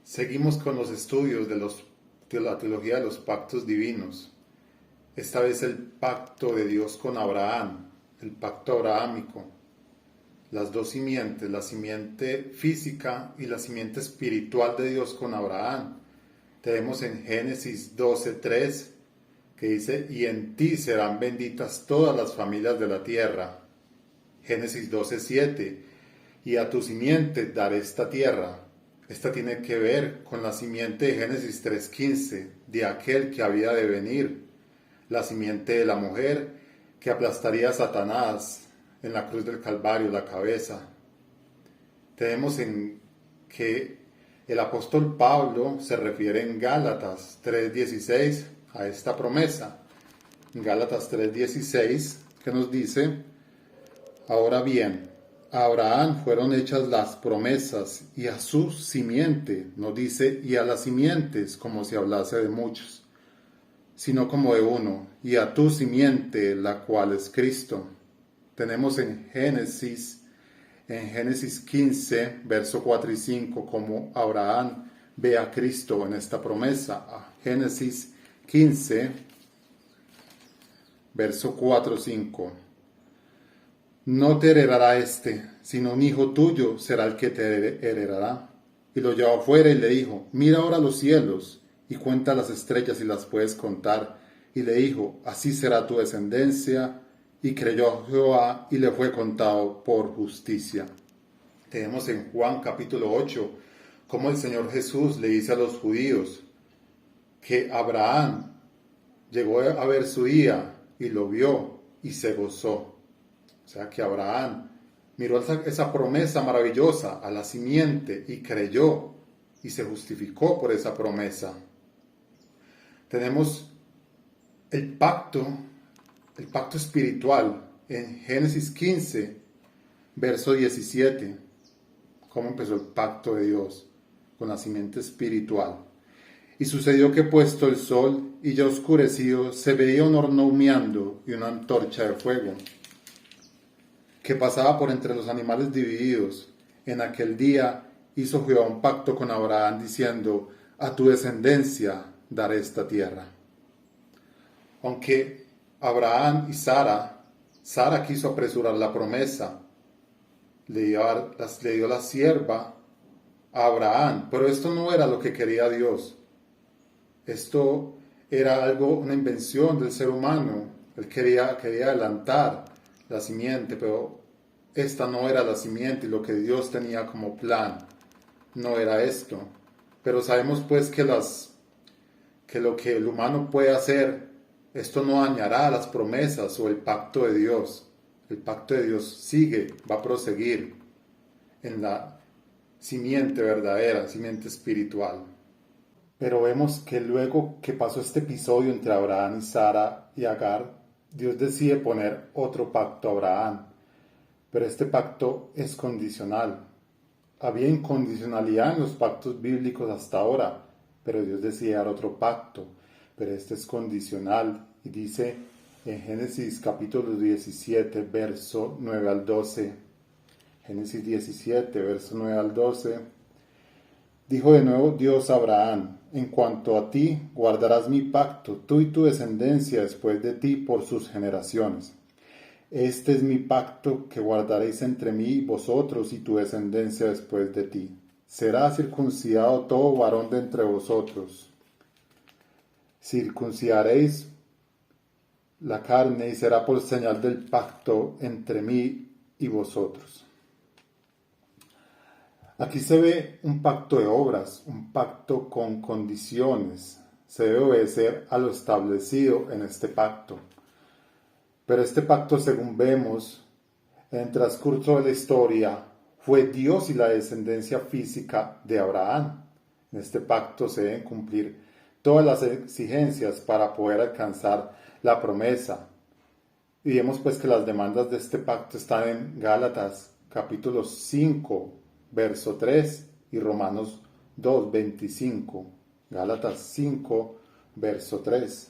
Seguimos con los estudios de la teología de los pactos divinos. Esta vez el pacto de Dios con Abraham, el pacto abrahámico. Las dos simientes, la simiente física y la simiente espiritual de Dios con Abraham. Tenemos en Génesis 12:3 que dice: y en ti serán benditas todas las familias de la tierra. Génesis 12:7: y a tu simiente daré esta tierra. Esta tiene que ver con la simiente de Génesis 3:15, de aquel que había de venir, la simiente de la mujer que aplastaría a Satanás en la cruz del Calvario, la cabeza. Tenemos en que el apóstol Pablo se refiere en Gálatas 3:16 a esta promesa. En Gálatas 3:16 que nos dice: ahora bien, a Abraham fueron hechas las promesas y a su simiente, no dice y a las simientes como si hablase de muchos, sino como de uno, y a tu simiente, la cual es Cristo. Tenemos en Génesis 15, verso 4 y 5, como Abraham ve a Cristo en esta promesa. Génesis 15, verso 4 y 5. No te heredará sino un hijo tuyo será el que te heredará. Y lo llevó afuera y le dijo: mira ahora los cielos y cuenta las estrellas si las puedes contar. Y le dijo: así será tu descendencia. Y creyó a Jehová y le fue contado por justicia. Tenemos en Juan capítulo 8 cómo el Señor Jesús le dice a los judíos que Abraham llegó a ver su día y lo vio y se gozó. O sea que Abraham miró esa promesa maravillosa a la simiente y creyó y se justificó por esa promesa. Tenemos el pacto espiritual en Génesis 15, verso 17. ¿Cómo empezó el pacto de Dios con la simiente espiritual? Y sucedió que puesto el sol y ya oscurecido, se veía un horno humeando y una antorcha de fuego que pasaba por entre los animales divididos. En aquel día hizo Jehová un pacto con Abraham, diciendo: a tu descendencia daré esta tierra. Aunque Abraham y Sara quiso apresurar la promesa, le dio la sierva a Abraham, pero esto no era lo que quería Dios. Esto era una invención del ser humano. Él quería adelantar la simiente, pero esta no era la simiente, y lo que Dios tenía como plan no era esto. Pero sabemos pues que lo que el humano puede hacer, esto no dañará las promesas o el pacto de Dios. El pacto de Dios sigue, va a proseguir en la simiente verdadera, simiente espiritual. Pero vemos que luego que pasó este episodio entre Abraham y Sara y Agar, Dios decide poner otro pacto a Abraham. Pero este pacto es condicional. Había incondicionalidad en los pactos bíblicos hasta ahora, pero Dios decide dar otro pacto. Pero este es condicional y dice en Génesis capítulo 17, verso 9 al 12. Génesis 17, verso 9 al 12. Dijo de nuevo Dios a Abraham: en cuanto a ti, guardarás mi pacto, tú y tu descendencia después de ti por sus generaciones. Este es mi pacto que guardaréis entre mí y vosotros y tu descendencia después de ti. Será circuncidado todo varón de entre vosotros. Circuncidaréis la carne y será por señal del pacto entre mí y vosotros. Aquí se ve un pacto de obras, un pacto con condiciones. Se debe obedecer a lo establecido en este pacto. Pero este pacto, según vemos en el transcurso de la historia, fue Dios y la descendencia física de Abraham. En este pacto se deben cumplir todas las exigencias para poder alcanzar la promesa. Y vemos pues que las demandas de este pacto están en Gálatas capítulo 5, verso 3 y Romanos 2, 25. Gálatas 5, verso 3.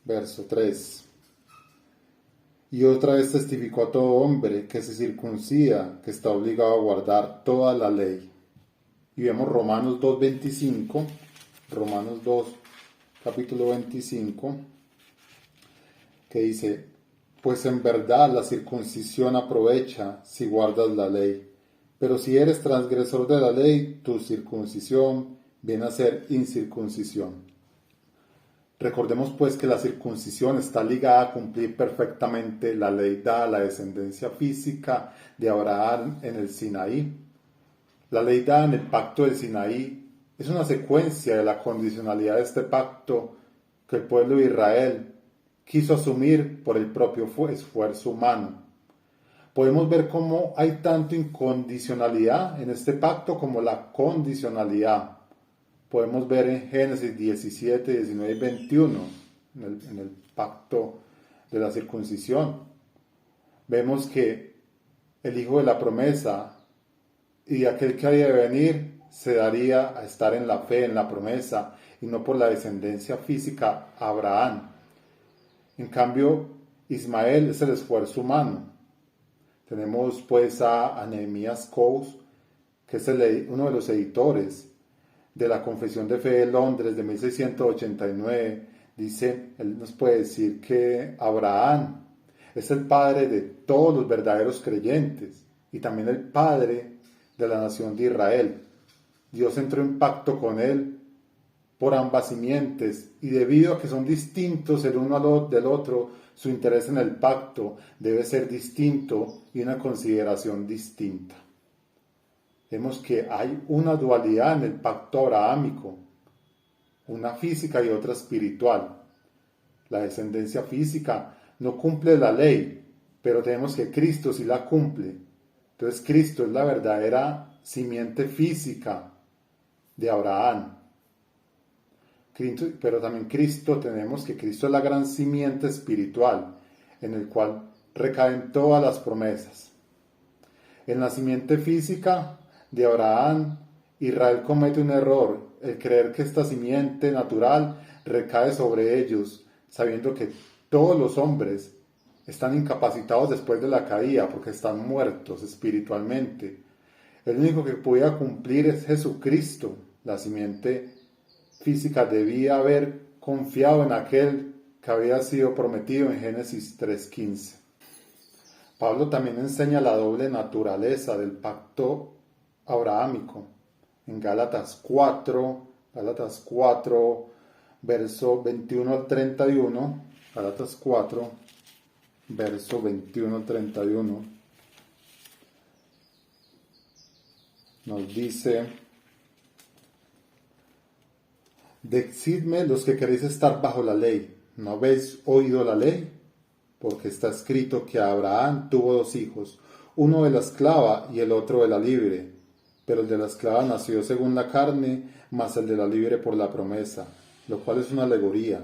Verso 3. Y otra vez testificó a todo hombre que se circuncida, que está obligado a guardar toda la ley. Y vemos Romanos 2:25, Romanos 2, capítulo 25, que dice, pues en verdad la circuncisión aprovecha si guardas la ley, pero si eres transgresor de la ley, tu circuncisión viene a ser incircuncisión. Recordemos pues que la circuncisión está ligada a cumplir perfectamente la ley dada a la descendencia física de Abraham en el Sinaí. La ley dada en el pacto del Sinaí es una secuencia de la condicionalidad de este pacto que el pueblo de Israel quiso asumir por el propio esfuerzo humano. Podemos ver cómo hay tanto incondicionalidad en este pacto como la condicionalidad. Podemos ver en Génesis 17, 19 y 21, en el pacto de la circuncisión. Vemos que el hijo de la promesa y aquel que había de venir se daría a estar en la fe, en la promesa, y no por la descendencia física a Abraham. En cambio, Ismael es el esfuerzo humano. Tenemos pues a Nehemías Coase, que es uno de los editores de la Confesión de Fe de Londres de 1689, dice, él nos puede decir que Abraham es el padre de todos los verdaderos creyentes y también el padre de la nación de Israel. Dios entró en pacto con él por ambas simientes y debido a que son distintos el uno del otro, su interés en el pacto debe ser distinto y una consideración distinta. Vemos que hay una dualidad en el pacto abrahámico, una física y otra espiritual. La descendencia física no cumple la ley, pero tenemos que Cristo sí la cumple. Entonces Cristo es la verdadera simiente física de Abraham. Pero también tenemos que Cristo es la gran simiente espiritual, en el cual recaen todas las promesas. En la simiente física de Abraham, Israel comete un error, el creer que esta simiente natural recae sobre ellos, sabiendo que todos los hombres están incapacitados después de la caída porque están muertos espiritualmente. El único que podía cumplir es Jesucristo. La simiente física debía haber confiado en aquel que había sido prometido en Génesis 3:15. Pablo también enseña la doble naturaleza del pacto abrahámico en Gálatas 4, verso 21 al 31, Gálatas 4, verso 21 al 31, nos dice, decidme los que queréis estar bajo la ley, ¿no habéis oído la ley? Porque está escrito que Abraham tuvo dos hijos, uno de la esclava y el otro de la libre. Pero el de la esclava nació según la carne, mas el de la libre por la promesa, lo cual es una alegoría,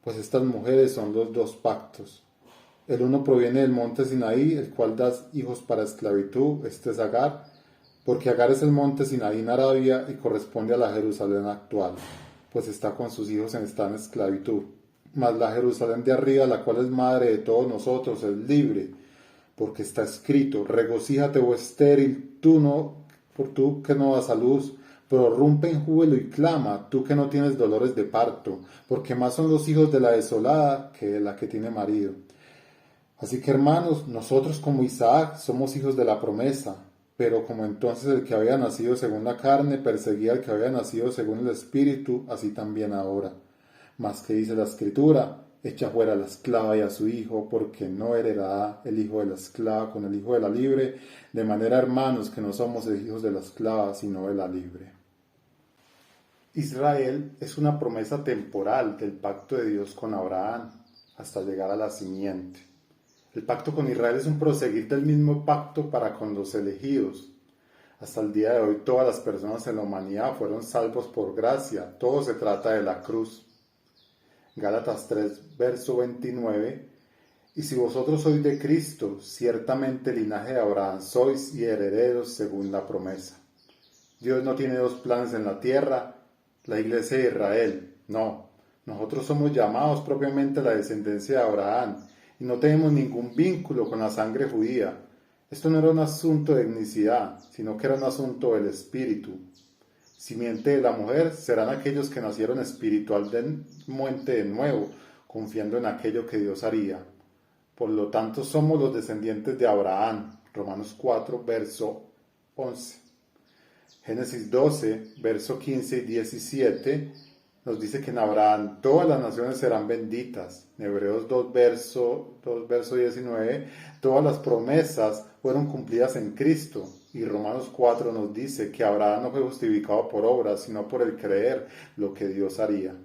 pues estas mujeres son los dos pactos. El uno proviene del monte Sinaí, el cual da hijos para esclavitud, este es Agar, porque Agar es el monte Sinaí en Arabia y corresponde a la Jerusalén actual, pues está con sus hijos está en esclavitud. Mas la Jerusalén de arriba, la cual es madre de todos nosotros, es libre, porque está escrito, regocíjate, oh estéril, tú que no das a luz, prorrumpe en júbilo y clama, tú que no tienes dolores de parto, porque más son los hijos de la desolada que de la que tiene marido. Así que hermanos, nosotros como Isaac somos hijos de la promesa, pero como entonces el que había nacido según la carne perseguía al que había nacido según el espíritu, así también ahora. Mas que dice la escritura, echa fuera a la esclava y a su hijo, porque no heredará el hijo de la esclava con el hijo de la libre, de manera, hermanos, que no somos hijos de la esclava, sino de la libre. Israel es una promesa temporal del pacto de Dios con Abraham, hasta llegar a la simiente. El pacto con Israel es un proseguir del mismo pacto para con los elegidos. Hasta el día de hoy todas las personas en la humanidad fueron salvos por gracia, todo se trata de la cruz. Gálatas 3, verso 29, y si vosotros sois de Cristo, ciertamente linaje de Abraham sois y herederos según la promesa. Dios no tiene dos planes en la tierra, la iglesia de Israel, no. Nosotros somos llamados propiamente la descendencia de Abraham, y no tenemos ningún vínculo con la sangre judía. Esto no era un asunto de etnicidad, sino que era un asunto del espíritu. Simiente de la mujer serán aquellos que nacieron espiritualmente de nuevo, confiando en aquello que Dios haría. Por lo tanto, somos los descendientes de Abraham. Romanos 4, verso 11. Génesis 12, verso 15 y 17 nos dice que en Abraham todas las naciones serán benditas. En Hebreos 2, verso 19, todas las promesas fueron cumplidas en Cristo. Y Romanos 4 nos dice que Abraham no fue justificado por obras, sino por el creer lo que Dios haría.